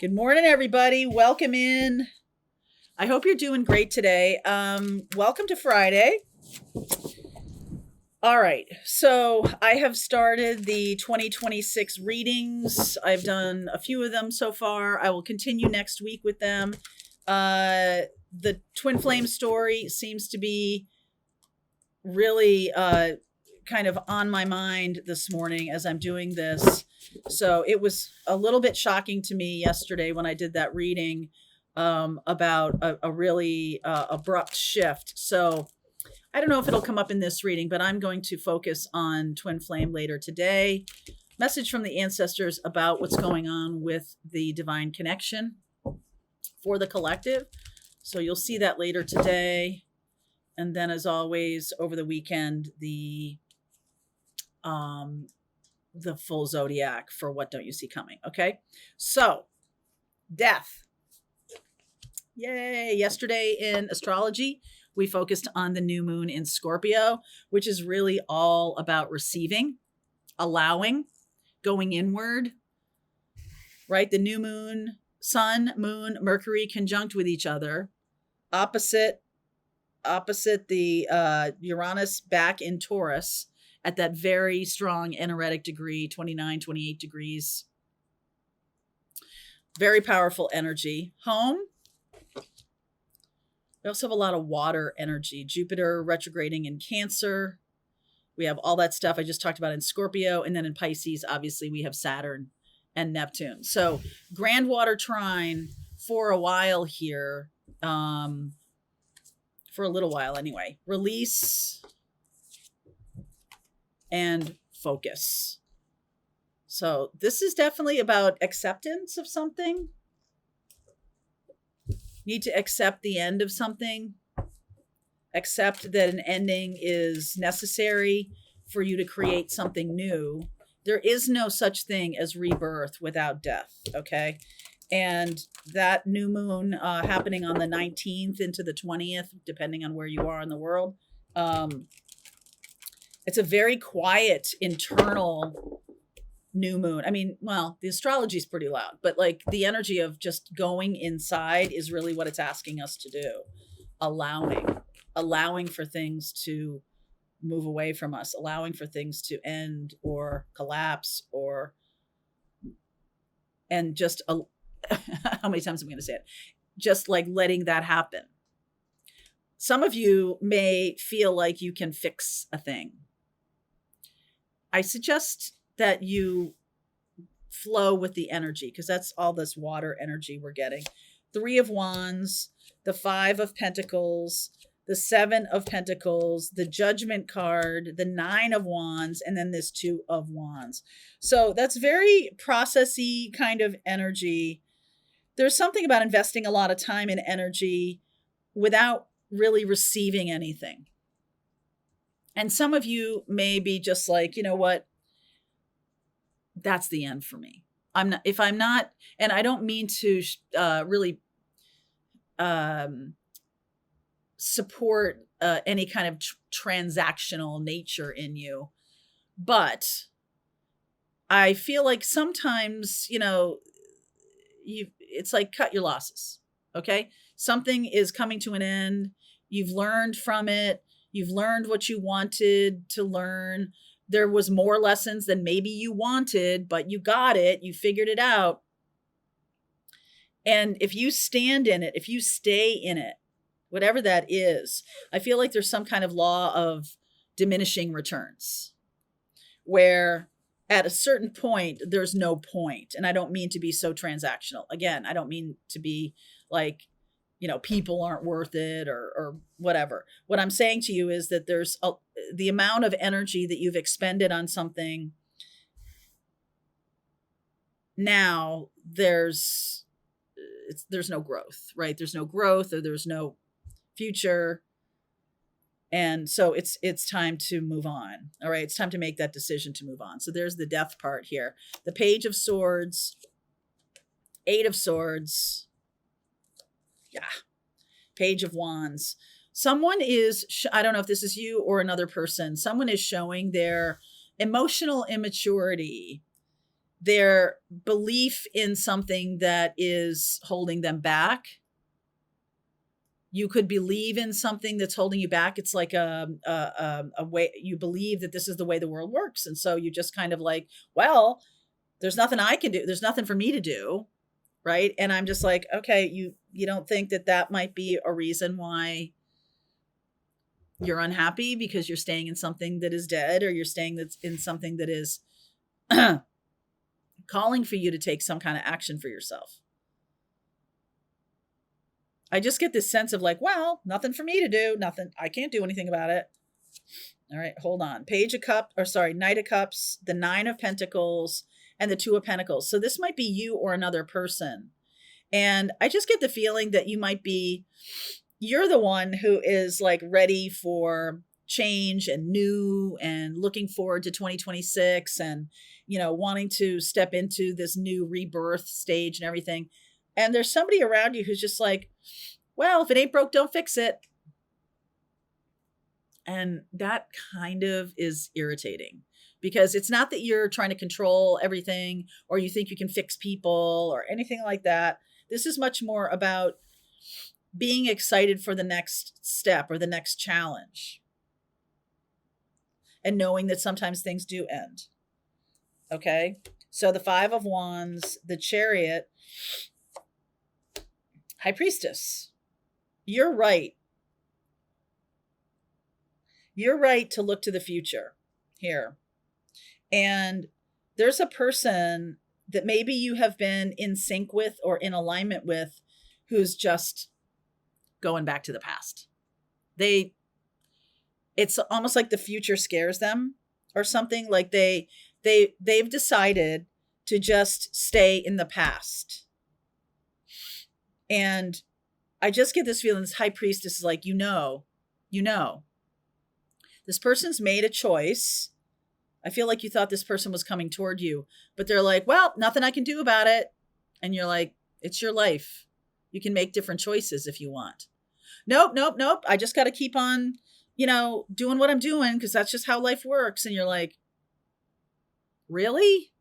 Good morning, everybody. Welcome in. I hope you're doing great today. Welcome to Friday. All right. So I have started the 2026 readings. I've done a few of them so far. I will continue next week with them. The twin flame story seems to be really kind of on my mind this morning as I'm doing this. So it was a little bit shocking to me yesterday when I did that reading about a really abrupt shift. So I don't know if it'll come up in this reading, but I'm going to focus on twin flame later today. Message from the ancestors about what's going on with the divine connection for the collective. So you'll see that later today. And then, as always, over the weekend, the full zodiac for What Don't You See Coming. Okay. So death. Yay. Yesterday in astrology, we focused on the new moon in Scorpio, which is really all about receiving, allowing, going inward, right? The new moon, sun, moon, Mercury conjunct with each other, opposite the Uranus back in Taurus at that very strong energetic degree, 29, 28 degrees. Very powerful energy. Home. We also have a lot of water energy. Jupiter retrograding in Cancer. We have all that stuff I just talked about in Scorpio. And then in Pisces, obviously, we have Saturn and Neptune. So grand water trine for a while here. For a little while anyway. Release and focus. So this is definitely about acceptance of something. Need to accept the end of something. Accept that an ending is necessary for you to create something new. There is no such thing as rebirth without death, okay? And that new moon happening on the 19th into the 20th, depending on where you are in the world. It's a very quiet internal new moon. I mean, well, the astrology is pretty loud, but like the energy of just going inside is really what it's asking us to do. Allowing for things to move away from us, allowing for things to end or collapse and just how many times am I going to say it? Just like letting that happen. Some of you may feel like you can fix a thing. I suggest that you flow with the energy because that's all this water energy we're getting. 3 of Wands, the 5 of Pentacles, the 7 of Pentacles, the Judgment card, the 9 of Wands, and then this 2 of Wands. So that's very processy kind of energy. There's something about investing a lot of time and energy without really receiving anything. And some of you may be just like, you know what? That's the end for me. And I don't mean to really support any kind of transactional nature in you. But I feel like sometimes, it's like cut your losses. Okay. Something is coming to an end. You've learned from it. You've learned what you wanted to learn. There was more lessons than maybe you wanted, but you got it. You figured it out. And if you stand in it, if you stay in it, whatever that is, I feel like there's some kind of law of diminishing returns where at a certain point, there's no point. And I don't mean to be so transactional. Again, I don't mean to be like, people aren't worth it or whatever. What I'm saying to you is that there's the amount of energy that you've expended on something. Now there's no growth, right? There's no growth or there's no future. And so it's time to move on. All right. It's time to make that decision to move on. So there's the death part here. The Page of Swords, 8 of Swords. Yeah. Page of Wands. Someone is, I don't know if this is you or another person, someone is showing their emotional immaturity their belief in something that is holding them back. You could believe in something that's holding you back. It's like a way you believe that this is the way the world works. And so you just kind of like, well, there's nothing I can do. There's nothing for me to do. Right. And I'm just like, okay, you don't think that that might be a reason why you're unhappy, because you're staying in something that is dead, or you're staying that's in something that is calling for you to take some kind of action for yourself. I just get this sense of like, well, nothing for me to do. Nothing. I can't do anything about it. All right, hold on. Knight of Cups, the Nine of Pentacles, and the Two of Pentacles. So this might be you or another person. And I just get the feeling that you're the one who is like ready for change and new and looking forward to 2026 and, wanting to step into this new rebirth stage and everything. And there's somebody around you who's just like, well, if it ain't broke, don't fix it. And that kind of is irritating, because it's not that you're trying to control everything or you think you can fix people or anything like that. This is much more about being excited for the next step or the next challenge, and knowing that sometimes things do end. Okay. So the Five of Wands, the Chariot, High Priestess. You're right. You're right to look to the future here. And there's a person that maybe you have been in sync with or in alignment with who's just going back to the past. It's almost like the future scares them or something. Like they've decided to just stay in the past. And I just get this feeling, this High Priestess is like, this person's made a choice. I feel like you thought this person was coming toward you, but they're like, well, nothing I can do about it. And you're like, it's your life. You can make different choices if you want. Nope. I just got to keep on, doing what I'm doing, because that's just how life works. And you're like, really?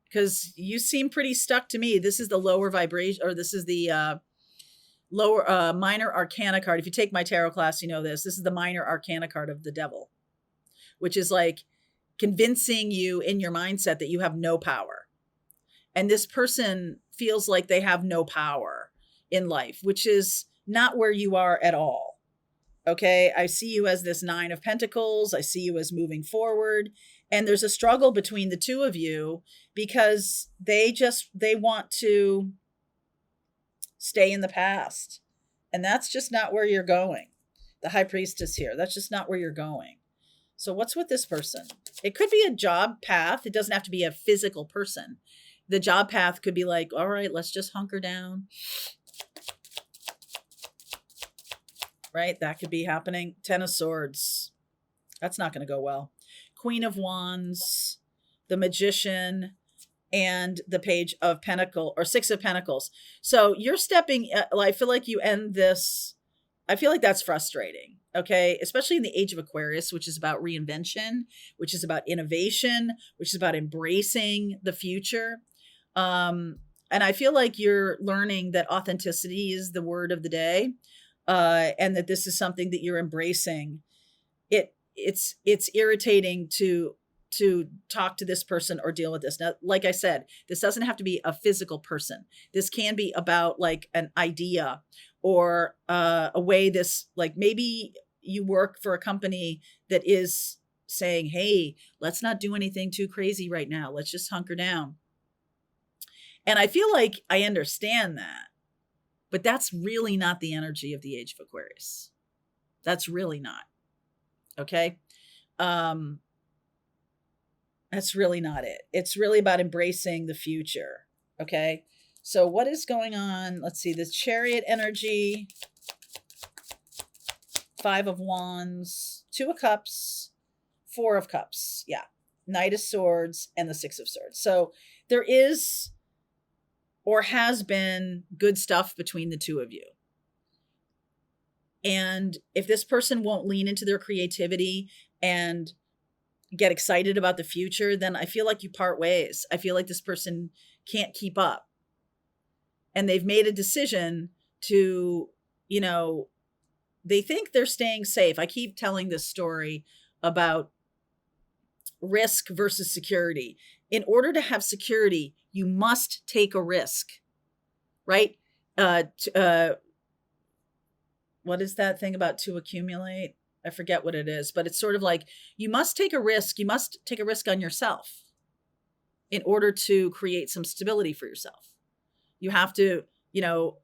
Because you seem pretty stuck to me. This is the lower vibration, or this is the lower minor arcana card. If you take my tarot class, you know this. This is the minor arcana card of the devil, which is like convincing you in your mindset that you have no power. And this person feels like they have no power in life, which is not where you are at all. Okay. I see you as this Nine of Pentacles. I see you as moving forward. And there's a struggle between the two of you, because they want to stay in the past. And that's just not where you're going. The High Priestess here, that's just not where you're going. So what's with this person? It could be a job path. It doesn't have to be a physical person. The job path could be like, all right, let's just hunker down. Right? That could be happening. Ten of Swords. That's not going to go well. Queen of Wands, the Magician, and the Page of Pentacles, or Six of Pentacles. So you're stepping, I feel like you end this. I feel like that's frustrating. Okay. Especially in the age of Aquarius, which is about reinvention, which is about innovation, which is about embracing the future. And I feel like you're learning that authenticity is the word of the day. And that this is something that you're embracing. It's irritating to talk to this person or deal with this. Now, like I said, this doesn't have to be a physical person. This can be about like an idea or a way this, like maybe you work for a company that is saying, hey, let's not do anything too crazy right now. Let's just hunker down. And I feel like I understand that, but that's really not the energy of the age of Aquarius. That's really not. Okay. That's really not it. It's really about embracing the future. Okay. So what is going on? Let's see, this Chariot energy, Five of Wands, Two of Cups, Four of Cups. Yeah. Knight of Swords and the Six of Swords. So there is, or has been, good stuff between the two of you. And if this person won't lean into their creativity and get excited about the future, then I feel like you part ways. I feel like this person can't keep up. And they've made a decision to, you know, they think they're staying safe. I keep telling this story about risk versus security. In order to have security, you must take a risk, right? What is that thing about to accumulate? I forget what it is, but it's sort of like you must take a risk. You must take a risk on yourself in order to create some stability for yourself. You have to,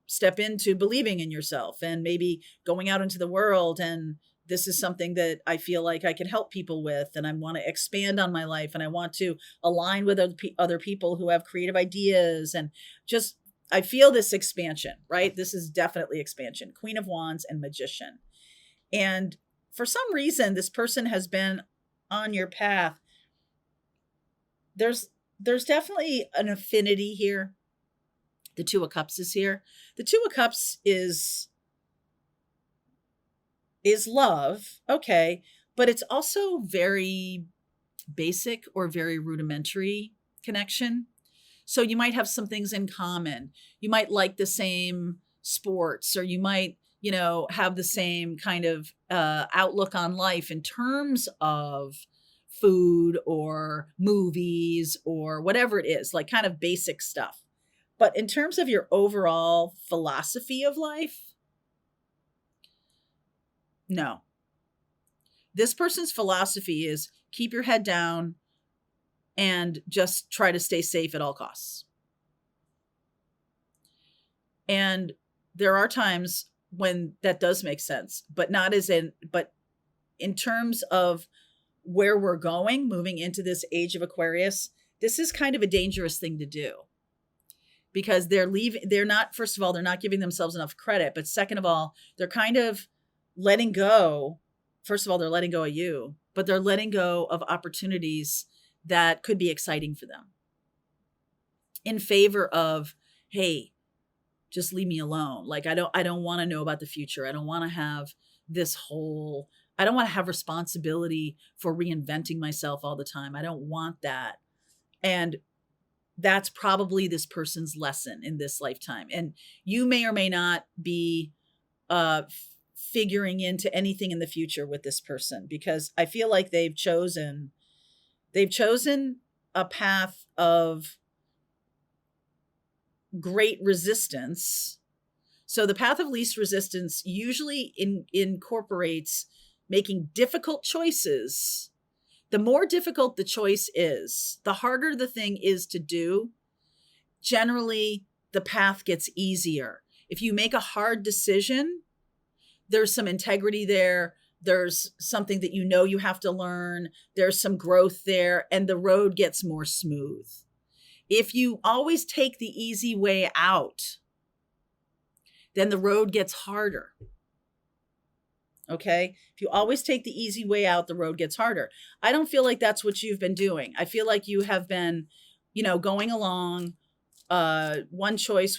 step into believing in yourself and maybe going out into the world. And this is something that I feel like I can help people with. And I want to expand on my life, and I want to align with other people who have creative ideas, and just, I feel this expansion, right? This is definitely expansion. Queen of Wands and Magician. And for some reason, this person has been on your path. There's definitely an affinity here. The Two of Cups is here. The Two of Cups is love, okay, but it's also very basic or very rudimentary connection. So you might have some things in common. You might like the same sports, or you might, have the same kind of outlook on life in terms of food or movies or whatever it is, like kind of basic stuff. But in terms of your overall philosophy of life, no. This person's philosophy is keep your head down and just try to stay safe at all costs. And there are times when that does make sense, but but in terms of where we're going, moving into this age of Aquarius, this is kind of a dangerous thing to do, because they're not, first of all, they're not giving themselves enough credit. But second of all, they're kind of letting go. First of all, they're letting go of you, but they're letting go of opportunities that could be exciting for them in favor of, hey, just leave me alone. Like, I don't want to know about the future. I don't want to have I don't want to have responsibility for reinventing myself all the time. I don't want that. And that's probably this person's lesson in this lifetime. And you may or may not be figuring into anything in the future with this person, because I feel like they've chosen a path of great resistance. So the path of least resistance usually incorporates making difficult choices. The more difficult the choice is, the harder the thing is to do. Generally, the path gets easier. If you make a hard decision, there's some integrity there. There's something that you have to learn. There's some growth there, and the road gets more smooth. If you always take the easy way out, then the road gets harder. Okay? If you always take the easy way out, the road gets harder. I don't feel like that's what you've been doing. I feel like you have been, going along, one choice,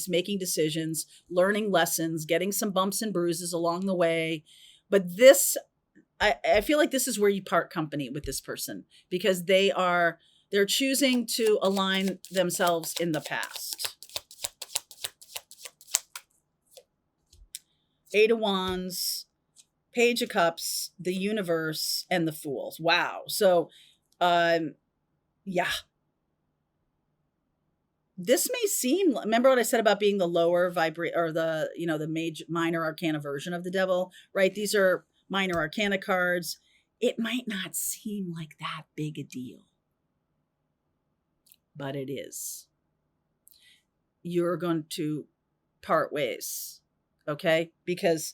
making decisions, learning lessons, getting some bumps and bruises along the way. But this, I feel like this is where you part company with this person, because they're choosing to align themselves in the past. Eight of Wands, Page of Cups, the Universe, and the Fools. Wow. So, yeah. This may seem, remember what I said about being the lower or the minor arcana version of the devil, right? These are minor arcana cards. It might not seem like that big a deal, but it is. You're going to part ways. Okay? Because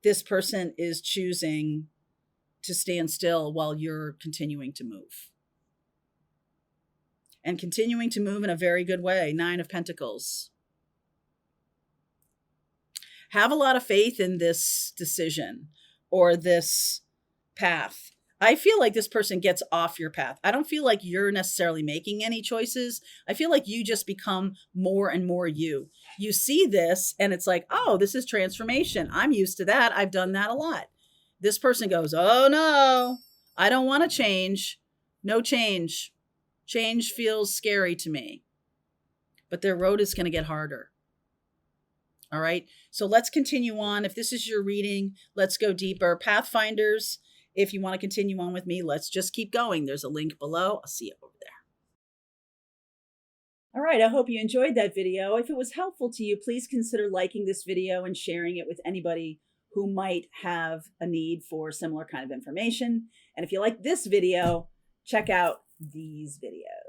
this person is choosing to stand still while you're continuing to move. And continuing to move in a very good way. 9 of Pentacles. Have a lot of faith in this decision or this path. I feel like this person gets off your path. I don't feel like you're necessarily making any choices. I feel like you just become more and more you. You see this and it's like, oh, this is transformation. I'm used to that. I've done that a lot. This person goes, oh no, I don't want to change. No change. Change feels scary to me. But their road is going to get harder. All right. So let's continue on. If this is your reading, let's go deeper. Pathfinders, if you want to continue on with me, let's just keep going. There's a link below. I'll see you over there. All right, I hope you enjoyed that video. If it was helpful to you, please consider liking this video and sharing it with anybody who might have a need for similar kind of information. And if you like this video, check out these videos.